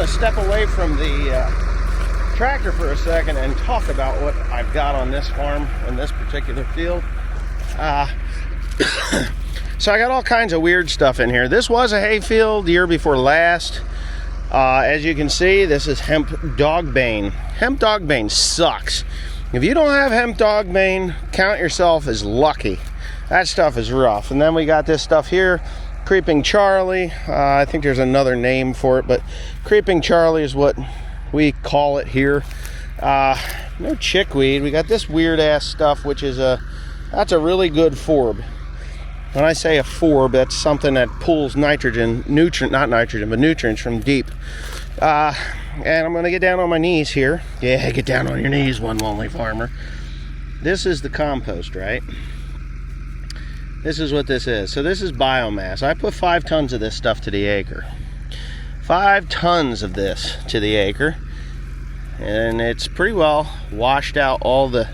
to step away from the tractor for a second and talk about what I've got on this farm in this particular field. So I got all kinds of weird stuff in here. This was a hay field the year before last. As you can see, this is hemp dogbane. Hemp dogbane sucks. If you don't have hemp dogbane, count yourself as lucky. That stuff is rough. And then we got this stuff here, Creeping Charlie. I think there's another name for it, but Creeping Charlie is what we call it here. No chickweed. We got this weird ass stuff, which is that's a really good forb. When I say a forb, that's something that pulls nitrogen, not nitrogen, but nutrients from deep. And I'm gonna get down on my knees here. Yeah, get down on your knees, one lonely farmer. This is the compost, right? This is what this is. So this is biomass. I put 5 tons of this stuff to the acre. 5 tons of this to the acre. And it's pretty well washed out all the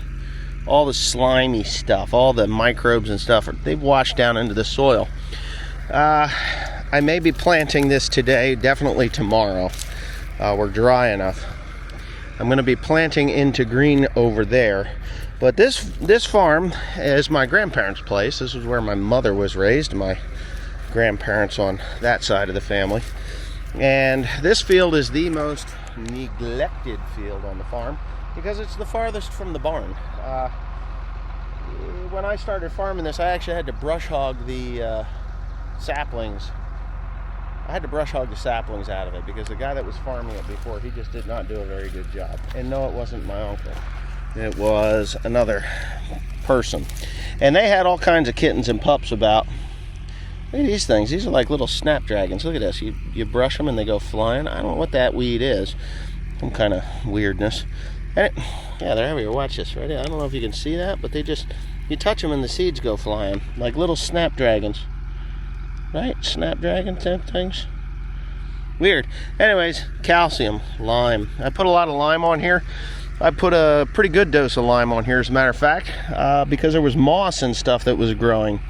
slimy stuff, all the microbes and stuff. They've washed down into the soil. I may be planting this today, definitely tomorrow. We're dry enough. I'm going to be planting into green over there. But this farm is my grandparents' place. This is where my mother was raised, my grandparents on that side of the family. And this field is the most neglected field on the farm because it's the farthest from the barn. When I started farming this, I actually had to brush hog the saplings. I had to brush hog the saplings out of it because the guy that was farming it before, he just did not do a very good job. And no, it wasn't my uncle. It was another person. And they had all kinds of kittens and pups about. Look at these things. These are like little snapdragons. Look at this. You brush them and they go flying. I don't know what that weed is. Some kind of weirdness. And yeah, they're everywhere. Watch this right here. I don't know if you can see that, but you touch them and the seeds go flying like little snapdragons. Right? Snapdragon type things. Weird. Anyways, calcium, lime. I put a lot of lime on here. I put a pretty good dose of lime on here, as a matter of fact, because there was moss and stuff that was growing.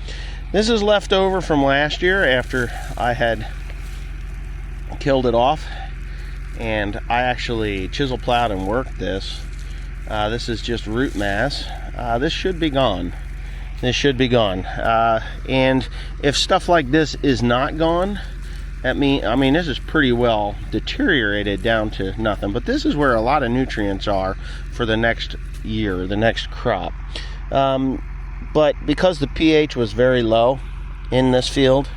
This is left over from last year after I had killed it off. And I actually chisel plowed and worked this. This is just root mass. This should be gone. This should be gone. And if stuff like this is not gone, I mean, this is pretty well deteriorated down to nothing. But this is where a lot of nutrients are for the next year, the next crop. But because the pH was very low in this field,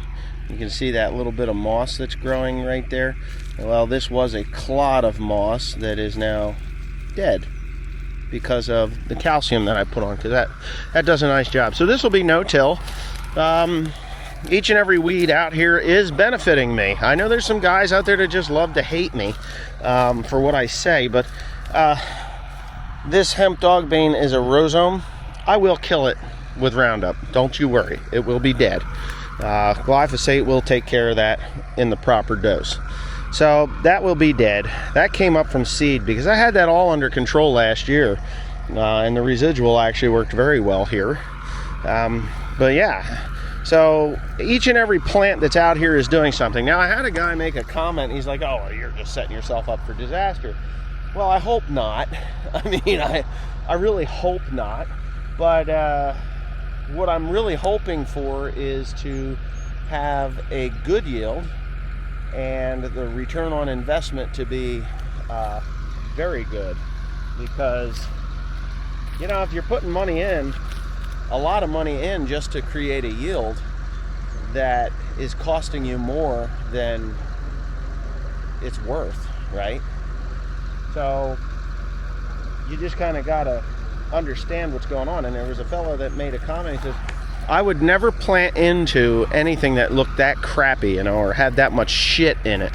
you can see that little bit of moss that's growing right there. Well, this was a clod of moss that is now dead because of the calcium that I put on, because that does a nice job. So this will be no-till. Each and every weed out here is benefiting me. I know there's some guys out there that just love to hate me for what I say, but this hemp dogbane is a rhizome. I will kill it with Roundup. Don't you worry. It will be dead. Glyphosate will take care of that in the proper dose. So that will be dead. That came up from seed because I had that all under control last year. And the residual actually worked very well here. But yeah, so each and every plant that's out here is doing something. Now I had a guy make a comment. He's like, oh, you're just setting yourself up for disaster. Well, I hope not. I mean, I really hope not. But what I'm really hoping for is to have a good yield and the return on investment to be very good, because you know, if you're putting money in, a lot of money in just to create a yield that is costing you more than it's worth, right? So you just kind of gotta understand what's going on. And there was a fellow that made a comment. He says, I would never plant into anything that looked that crappy, you know, or had that much shit in it.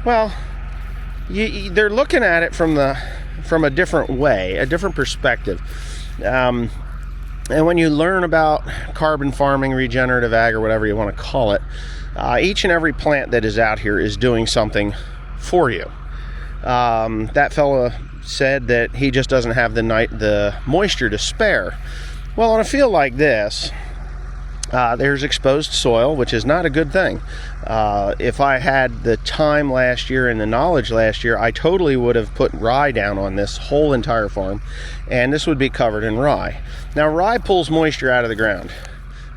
Well, they're looking at it from a different way, a different perspective. And when you learn about carbon farming, regenerative ag, or whatever you want to call it, each and every plant that is out here is doing something for you. That fellow said that he just doesn't have the moisture to spare. Well, on a field like this, there's exposed soil, which is not a good thing. If I had the time last year and the knowledge last year, I totally would have put rye down on this whole entire farm, and this would be covered in rye. Now, rye pulls moisture out of the ground.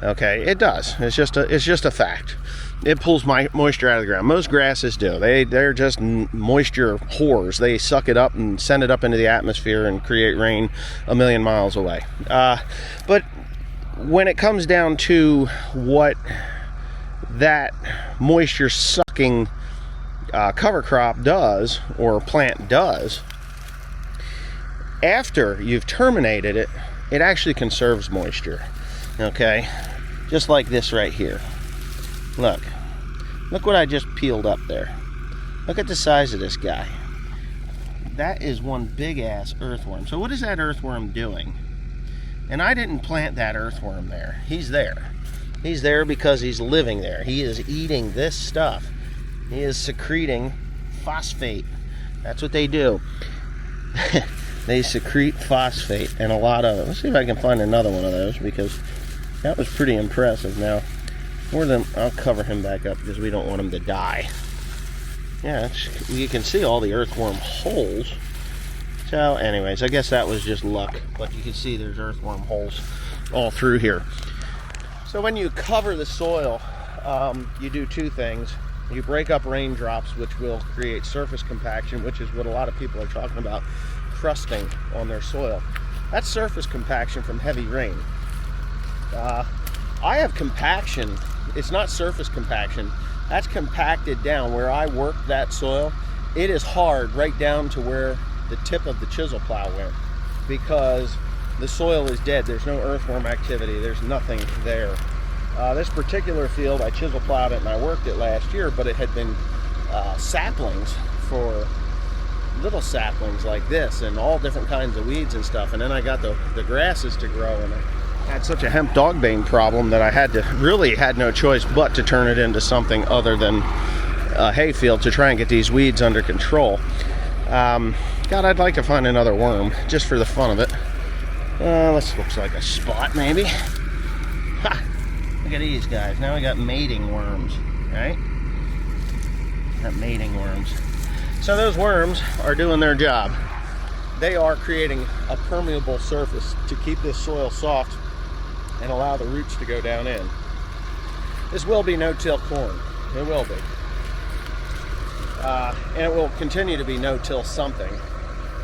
Okay, it does. It's just a fact. It pulls moisture out of the ground. Most grasses do. They're just moisture whores. They suck it up and send it up into the atmosphere and create rain a million miles away. But when it comes down to what that moisture sucking cover crop does, or plant does, after you've terminated it, it actually conserves moisture. Okay, just like this right here. Look what I just peeled up there. Look at the size of this guy. That is one big ass earthworm. So what is that earthworm doing? And I didn't plant that earthworm there. He's there. He's there because he's living there. He is eating this stuff. He is secreting phosphate. That's what they do. They secrete phosphate, and a lot of it. Let's see if I can find another one of those, because that was pretty impressive. Now, I'll cover him back up because we don't want him to die. Yeah, you can see all the earthworm holes. So anyways, I guess that was just luck, but you can see there's earthworm holes all through here. So when you cover the soil, you do two things. You break up raindrops, which will create surface compaction, which is what a lot of people are talking about, crusting on their soil. That's surface compaction from heavy rain. I have compaction. It's not surface compaction. That's compacted down. Where I work that soil, it is hard right down to where the tip of the chisel plow went, because the soil is dead. There's no earthworm activity. There's nothing there. This particular field, I chisel plowed it and I worked it last year, but it had been saplings, for little saplings like this, and all different kinds of weeds and stuff. And then I got the grasses to grow, and I had such a hemp dogbane problem that I had no choice but to turn it into something other than a hayfield to try and get these weeds under control. God, I'd like to find another worm just for the fun of it. This looks like a spot, maybe. Ha! Look at these guys. Now we got mating worms, right? Got mating worms. So those worms are doing their job. They are creating a permeable surface to keep this soil soft and allow the roots to go down in. This will be no-till corn. It will be. And it will continue to be no-till something.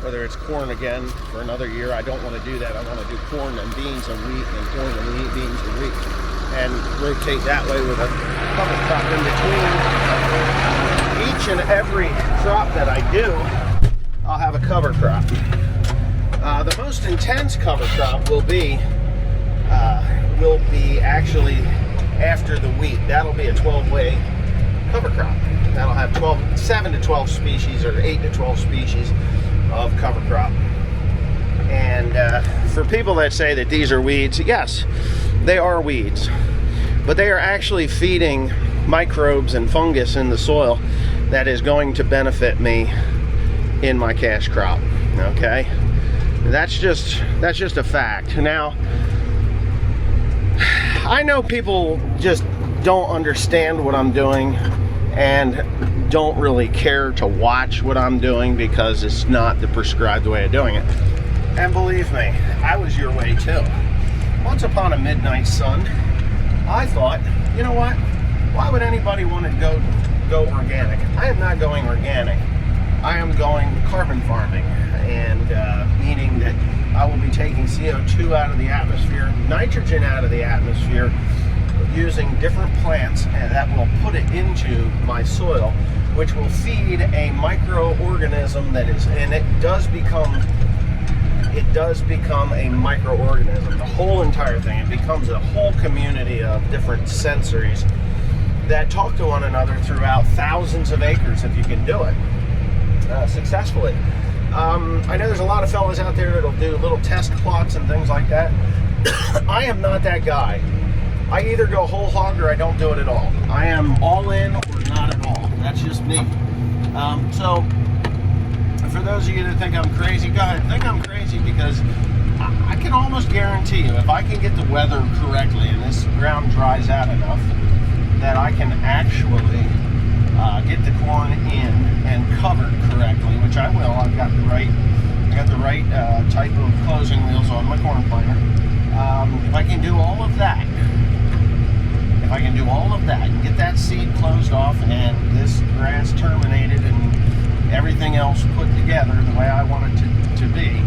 Whether it's corn again for another year, I don't want to do that. I want to do corn and beans and wheat, and corn and wheat, beans and wheat, and rotate that way with a cover crop in between. Each and every crop that I do, I'll have a cover crop. The most intense cover crop will be actually after the wheat. That'll be a 12-way cover crop. That'll have 7 to 12 species, or 8 to 12 species of cover crop. And for people that say that these are weeds, yes, they are weeds, but they are actually feeding microbes and fungus in the soil that is going to benefit me in my cash crop. Okay, that's just a fact. Now, I know people just don't understand what I'm doing and don't really care to watch what I'm doing because it's not the prescribed way of doing it. And believe me, I was your way too. Once upon a midnight sun, I thought, you know what? Why would anybody want to go organic? I am not going organic. I am going carbon farming, and meaning that I will be taking CO2 out of the atmosphere, nitrogen out of the atmosphere, using different plants, and that will put it into my soil, which will feed a microorganism that is, and it does become a microorganism. The whole entire thing, it becomes a whole community of different sensories that talk to one another throughout thousands of acres if you can do it successfully. I know there's a lot of fellas out there that'll do little test plots and things like that. I am not that guy. I either go whole hog or I don't do it at all. I am all in or not at all. That's just me. So for those of you that think I'm crazy, go ahead, think I'm crazy, because I can almost guarantee you, if I can get the weather correctly and this ground dries out enough, that I can actually get the corn in and covered correctly, which I will. I've got the right type of closing wheels on my corn planter. If I can do all of that, and get that seed closed off and this grass terminated and everything else put together the way I want it to be,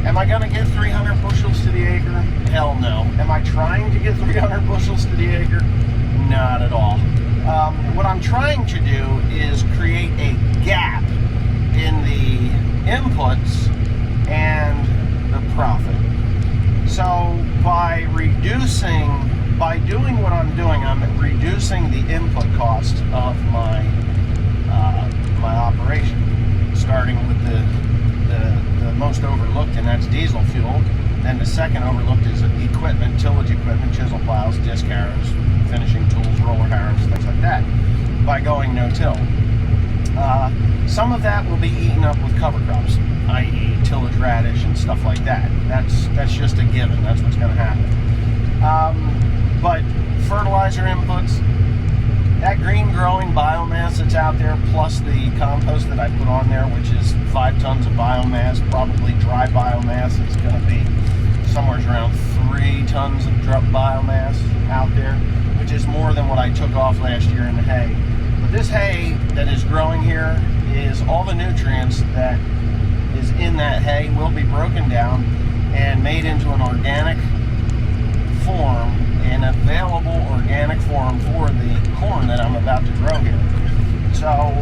am I going to get 300 bushels to the acre? Hell no. Am I trying to get 300 bushels to the acre? Not at all. What I'm trying to do is create a gap in the inputs and the profit. So by doing what I'm doing, I'm reducing the input cost of my operation, starting with the most overlooked, and that's diesel fuel. Then the second overlooked is equipment, tillage equipment, chisel plows, disc harrows, finishing tools, roller harrows, things like that, by going no-till. Some of that will be eaten up with cover crops, i.e. tillage radish and stuff like that. That's just a given. That's what's going to happen. But fertilizer inputs, that green growing biomass that's out there, plus the compost that I put on there, which is 5 tons of biomass, probably dry biomass, it's going to be somewhere around 3 tons of biomass out there, which is more than what I took off last year in the hay. But this hay that is growing here is all the nutrients that is in that hay will be broken down and made into an organic form, an available organic form for the corn that I'm about to grow here. So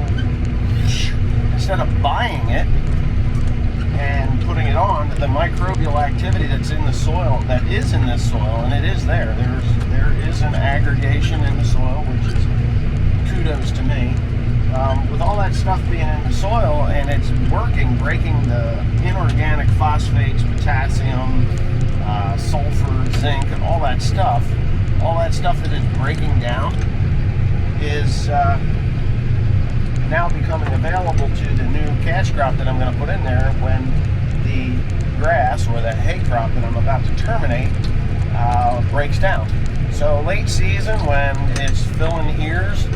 instead of buying it and putting it on, the microbial activity that's in the soil, that is in this soil, and it is there. There is an aggregation in the soil, which is kudos to me. With all that stuff being in the soil and it's working, breaking the inorganic phosphates, potassium, sulfur, zinc, and all that stuff that is breaking down is now becoming available to the new cash crop that I'm going to put in there when the grass or the hay crop that I'm about to terminate breaks down. So late season, when it's filling ears,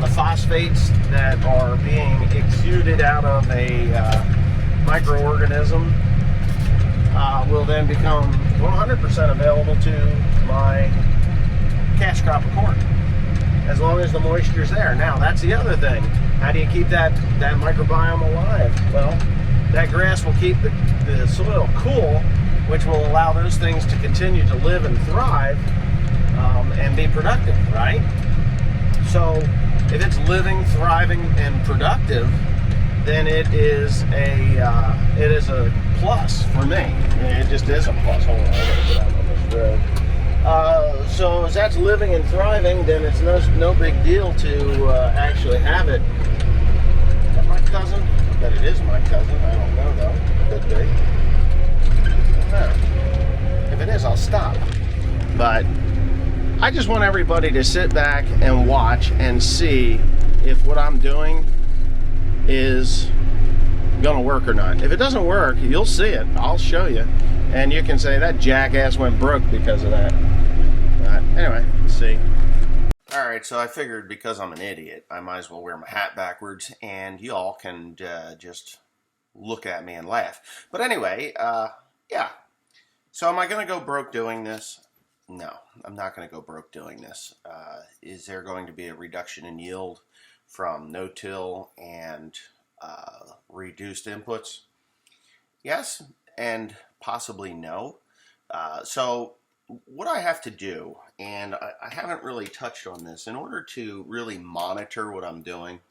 the phosphates that are being exuded out of a microorganism will then become 100% available to my cash crop of corn, as long as the moisture's there. Now, that's the other thing. How do you keep that microbiome alive? Well, that grass will keep the soil cool, which will allow those things to continue to live and thrive and be productive, right? So if it's living, thriving, and productive, then it is a plus for me. It just is a plus. Hold on, I gotta get out on this road. So as that's living and thriving, then it's no big deal to actually have it. Is that my cousin? I bet it is my cousin. I don't know though. Could be. I don't know. If it is, I'll stop. But I just want everybody to sit back and watch and see if what I'm doing is gonna work or not. If it doesn't work, you'll see it. I'll show you, and you can say that jackass went broke because of that. Anyway, let's see. All right, so I figured because I'm an idiot, I might as well wear my hat backwards, and y'all can just look at me and laugh. But anyway, yeah. So am I gonna go broke doing this? No, I'm not going to go broke doing this. Is there going to be a reduction in yield from no-till and reduced inputs? Yes, and possibly no. So what I have to do, and I haven't really touched on this, in order to really monitor what I'm doing,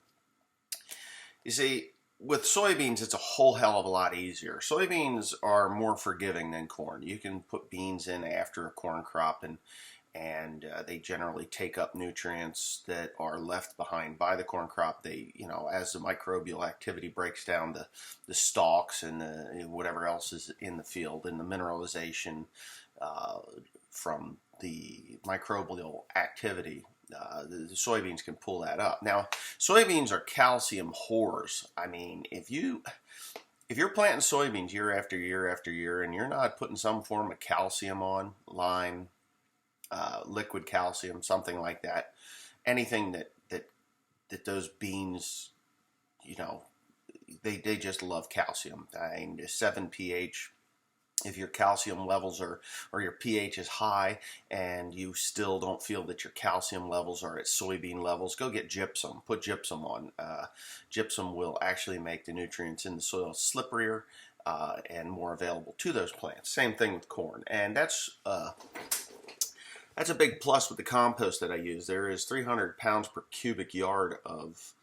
you see, with soybeans, it's a whole hell of a lot easier. Soybeans are more forgiving than corn. You can put beans in after a corn crop, and they generally take up nutrients that are left behind by the corn crop. They, as the microbial activity breaks down the stalks and whatever else is in the field, and the mineralization from the microbial activity, the soybeans can pull that up. Now, soybeans are calcium whores. I mean, if you're planting soybeans year after year after year, and you're not putting some form of calcium on, lime, liquid calcium, something like that, anything that those beans, you know, they just love calcium. I mean, 7 pH. If your calcium levels are, or your pH is high and you still don't feel that your calcium levels are at soybean levels, go get gypsum. Put gypsum on. Gypsum will actually make the nutrients in the soil slipperier and more available to those plants. Same thing with corn. And that's a big plus with the compost that I use. There is 300 pounds per cubic yard of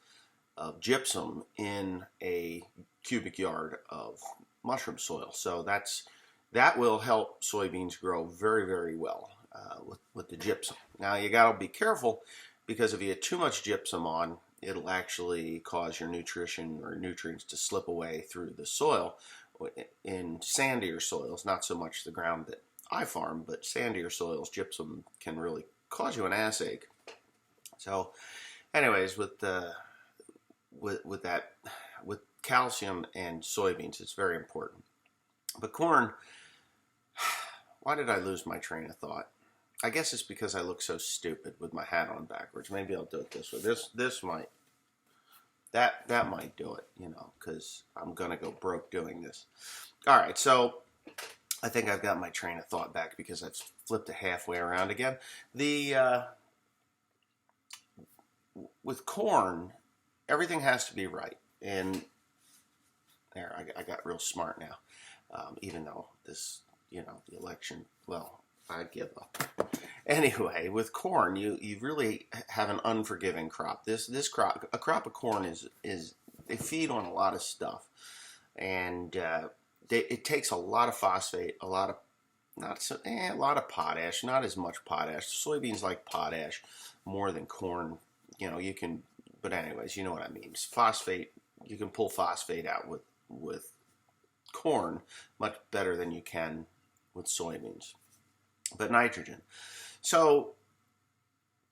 gypsum in a cubic yard of mushroom soil. So that will help soybeans grow very, very well with the gypsum. Now you got to be careful, because if you get too much gypsum on, it'll actually cause your nutrition or nutrients to slip away through the soil. In sandier soils, not so much the ground that I farm, but sandier soils, gypsum can really cause you an ass ache. So anyways, with calcium and soybeans, it's very important. But corn, why did I lose my train of thought? I guess it's because I look so stupid with my hat on backwards. Maybe I'll do it this way. This might, that might do it, you know, because I'm going to go broke doing this. All right, so I think I've got my train of thought back because I've flipped it halfway around again. With corn, everything has to be right. And there, I got real smart now. Even though this, you know, the election, well, I give up. Anyway, with corn, you really have an unforgiving crop. This crop, a crop of corn is they feed on a lot of stuff, and it takes a lot of phosphate, a lot of potash, not as much potash. Soybeans like potash more than corn. You know, you can, but anyways, you know what I mean. It's phosphate, you can pull phosphate out with corn much better than you can with soybeans. But nitrogen. So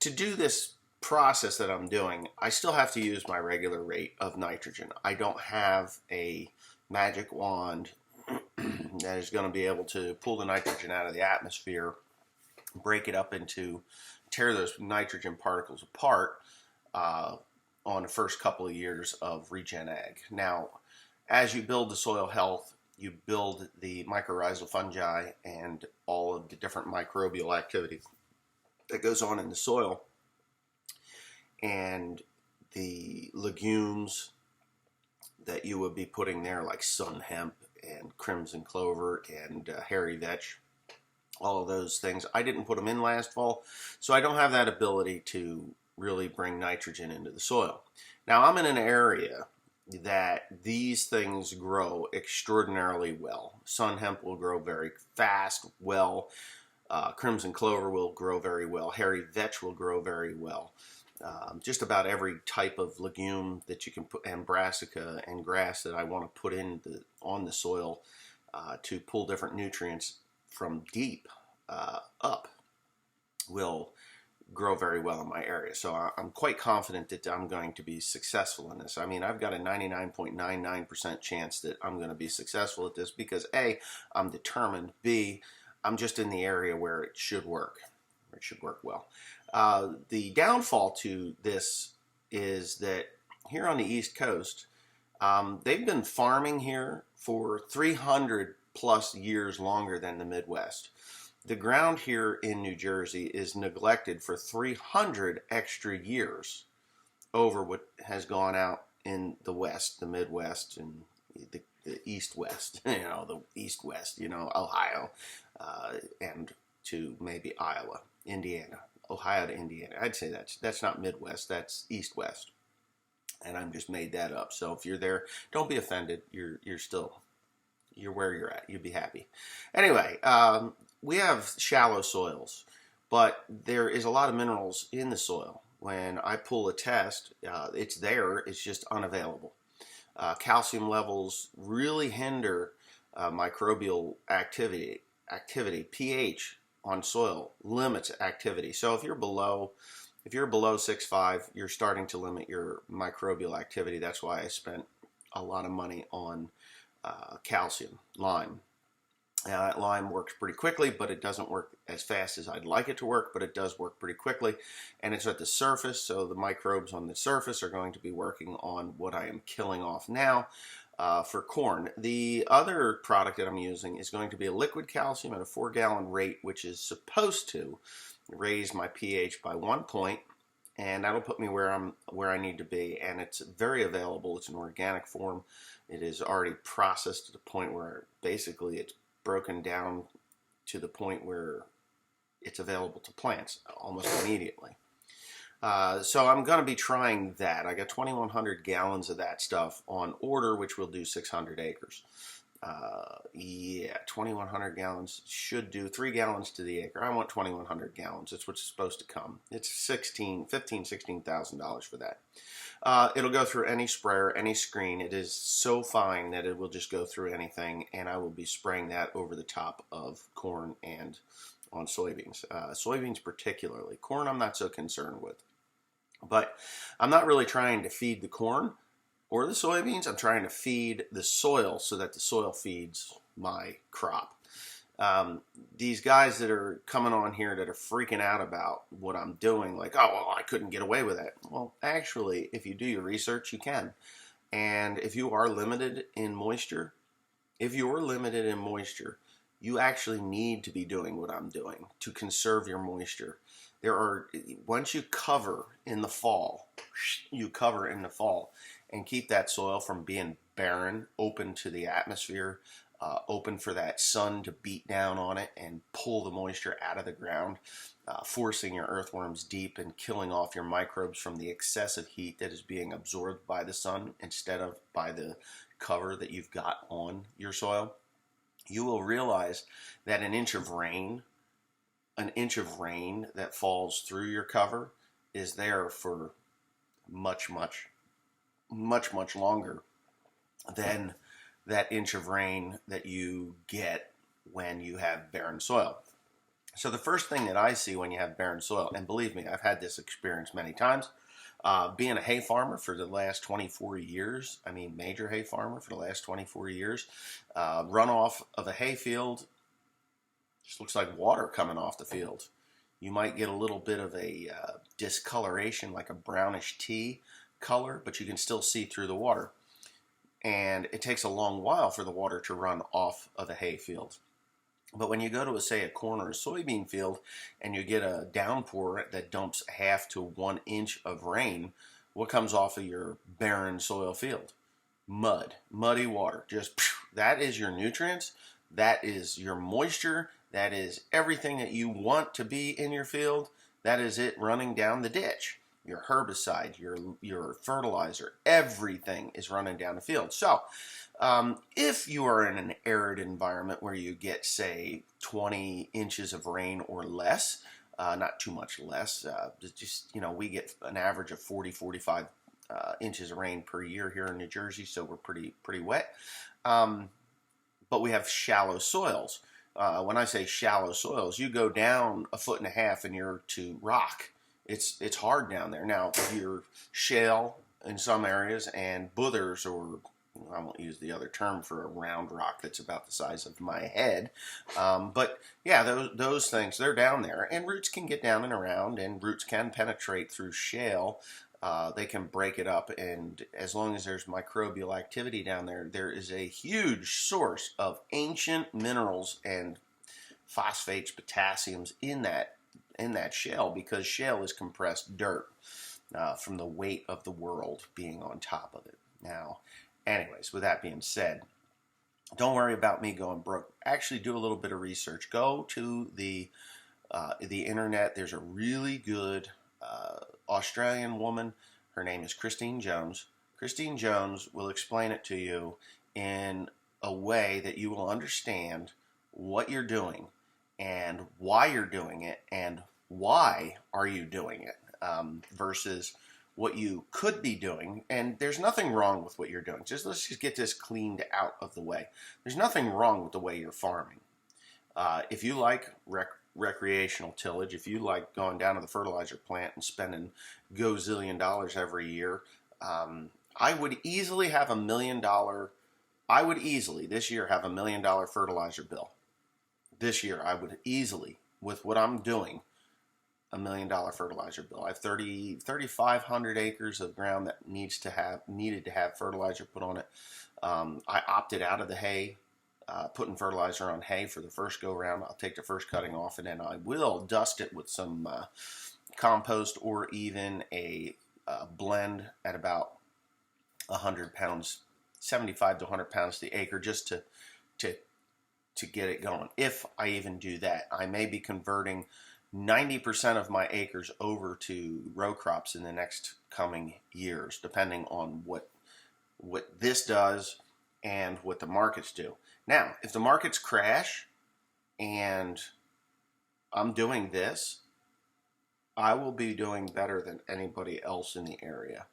to do this process that I'm doing, I still have to use my regular rate of nitrogen. I don't have a magic wand that is going to be able to pull the nitrogen out of the atmosphere, break it up into, tear those nitrogen particles apart on the first couple of years of Regen Ag. Now, as you build the soil health, you build the mycorrhizal fungi and all of the different microbial activity that goes on in the soil, and the legumes that you would be putting there, like sun hemp and crimson clover and hairy vetch, all of those things. I didn't put them in last fall, so I don't have that ability to really bring nitrogen into the soil. Now, I'm in an area that these things grow extraordinarily well. Sun hemp will grow very fast, well. Crimson clover will grow very well. Hairy vetch will grow very well. Just about every type of legume that you can put, and brassica and grass that I want to put on the soil to pull different nutrients from deep up will grow very well in my area. So I'm quite confident that I'm going to be successful in this. I mean, I've got a 99.99% chance that I'm going to be successful at this because A, I'm determined, B, I'm just in the area where it should work. It should work well. The downfall to this is that here on the East Coast, they've been farming here for 300 plus years longer than the Midwest. The ground here in New Jersey is neglected for 300 extra years over what has gone out in the West, the Midwest, and the East-West, you know, the East-West, you know, Ohio, and to maybe Iowa, Indiana, Ohio to Indiana. I'd say that's not Midwest, that's East-West. And I've just made that up. So if you're there, don't be offended. You're where you're at. You'll be happy. Anyway, we have shallow soils, but there is a lot of minerals in the soil. When I pull a test, it's there, it's just unavailable. Calcium levels really hinder microbial activity. pH on soil limits activity. So if you're below 6.5, you're starting to limit your microbial activity. That's why I spent a lot of money on calcium, lime. Lime works pretty quickly, but it doesn't work as fast as I'd like it to work, but it does work pretty quickly. And it's at the surface, so the microbes on the surface are going to be working on what I am killing off now for corn. The other product that I'm using is going to be a liquid calcium at a 4-gallon rate, which is supposed to raise my pH by 1 point, and that'll put me where I need to be. And it's very available. It's in organic form. It is already processed to the point where basically it's broken down to the point where it's available to plants almost immediately. So I'm going to be trying that. I got 2,100 gallons of that stuff on order, which will do 600 acres. Yeah, 2,100 gallons should do 3 gallons to the acre. I want 2,100 gallons. That's what's supposed to come. It's $16,000 for that. It'll go through any sprayer, any screen. It is so fine that it will just go through anything, and I will be spraying that over the top of corn and on soybeans. Soybeans particularly. Corn I'm not so concerned with. But I'm not really trying to feed the corn or the soybeans. I'm trying to feed the soil so that the soil feeds my crop. These guys that are coming on here that are freaking out about what I'm doing, like, oh, well, I couldn't get away with it. Well, actually, if you do your research, you can. And if you are limited in moisture, you actually need to be doing what I'm doing to conserve your moisture. Once you cover in the fall, and keep that soil from being barren, open to the atmosphere, open for that sun to beat down on it and pull the moisture out of the ground, forcing your earthworms deep and killing off your microbes from the excessive heat that is being absorbed by the sun instead of by the cover that you've got on your soil. You will realize that an inch of rain that falls through your cover is there for much longer than that inch of rain that you get when you have barren soil. So the first thing that I see when you have barren soil, and believe me, I've had this experience many times, being a hay farmer for the last 24 years, major hay farmer for the last 24 years, runoff of a hay field just looks like water coming off the field. You might get a little bit of a discoloration, like a brownish tea color, but you can still see through the water. And it takes a long while for the water to run off of a hay field. But when you go to, say, a corn or a soybean field and you get a downpour that dumps 1/2 to 1 inch of rain, what comes off of your barren soil field? Muddy water. That is your nutrients. That is your moisture. That is everything that you want to be in your field. That is it running down the ditch. Your herbicide, your fertilizer, everything is running down the field. So if you are in an arid environment where you get, say, 20 inches of rain or less, not too much less, we get an average of 45 inches of rain per year here in New Jersey, so we're pretty wet. But we have shallow soils. When I say shallow soils, you go down 1.5 foot and you're to rock. It's hard down there. Now, you're shale in some areas and bouthers, or I won't use the other term for a round rock that's about the size of my head. But yeah, those things, they're down there, and roots can get down and around, and roots can penetrate through shale. They can break it up, and as long as there's microbial activity down there, there is a huge source of ancient minerals and phosphates, potassiums in that shale, because shale is compressed dirt from the weight of the world being on top of it. Now, anyways, with that being said, don't worry about me going broke. Actually, do a little bit of research. Go to the internet. There's a really good Australian woman. Her name is Christine Jones. Christine Jones will explain it to you in a way that you will understand what you're doing and why you're doing it and why are you doing it versus what you could be doing. And there's nothing wrong with what you're doing. Let's just get this cleaned out of the way. There's nothing wrong with the way you're farming. If you like recreational tillage, if you like going down to the fertilizer plant and spending gazillion dollars every year, I would easily have this year have $1 million fertilizer bill. this year I would easily, with what I'm doing, $1 million fertilizer bill. I have 3,500 acres of ground that needed to have fertilizer put on it. I opted out of the hay, putting fertilizer on hay for the first go round. I'll take the first cutting off, and then I will dust it with some compost, or even a blend at about 100 pounds, 75 to 100 pounds to the acre, just to get it going. If I even do that, I may be converting 90% of my acres over to row crops in the next coming years, depending on what this does and what the markets do. Now, if the markets crash and I'm doing this, I will be doing better than anybody else in the area.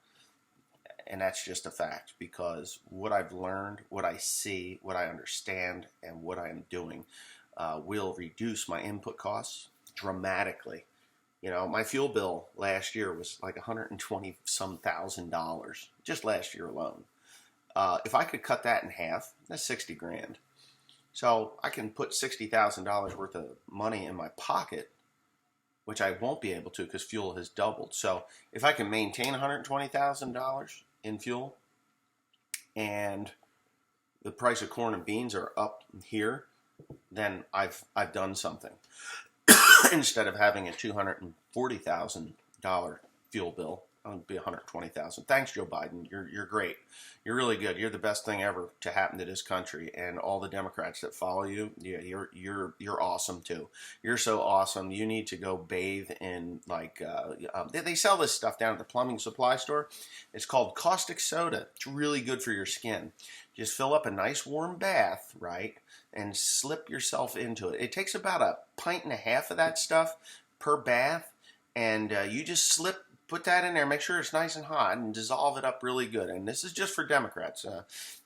And that's just a fact, because what I've learned, what I see, what I understand, and what I am doing will reduce my input costs dramatically. You know, my fuel bill last year was like $120-some thousand, just last year alone. If I could cut that in half, that's 60 grand. So I can put $60,000 worth of money in my pocket, which I won't be able to because fuel has doubled. So if I can maintain $120,000 in fuel, and the price of corn and beans are up here, then I've done something. Instead of having a $240,000 fuel bill, it would be $120,000. Thanks, Joe Biden. You're great. You're really good. You're the best thing ever to happen to this country, and all the Democrats that follow you. Yeah, you're awesome too. You're so awesome. You need to go bathe in, like, they sell this stuff down at the plumbing supply store. It's called caustic soda. It's really good for your skin. Just fill up a nice warm bath, right, and slip yourself into it. It takes about 1.5 pints of that stuff per bath, and you just put that in there, make sure it's nice and hot, and dissolve it up really good. And this is just for Democrats,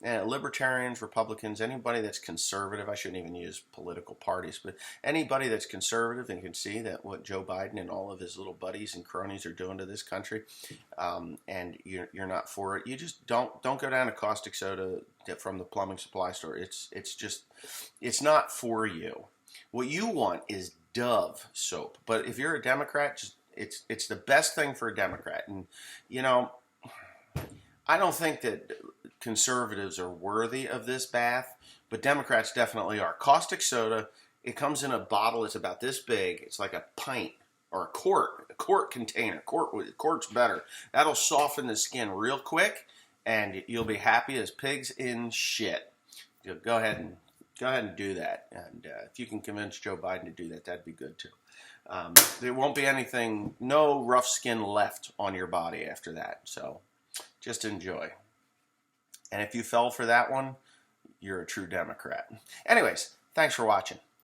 libertarians, Republicans, anybody that's conservative. I shouldn't even use political parties, but anybody that's conservative and can see that what Joe Biden and all of his little buddies and cronies are doing to this country, and you're not for it, you just don't go down to caustic soda from the plumbing supply store. It's not for you. What you want is Dove soap. But if you're a Democrat, it's the best thing for a Democrat. And, you know, I don't think that conservatives are worthy of this bath, but Democrats definitely are. Caustic soda, it comes in a bottle. It's about this big. It's like a pint or a quart container. Quart's better. That'll soften the skin real quick, and you'll be happy as pigs in shit. Go ahead and do that. And if you can convince Joe Biden to do that, that'd be good too. There won't be no rough skin left on your body after that. So just enjoy. And if you fell for that one, you're a true Democrat. Anyways, thanks for watching.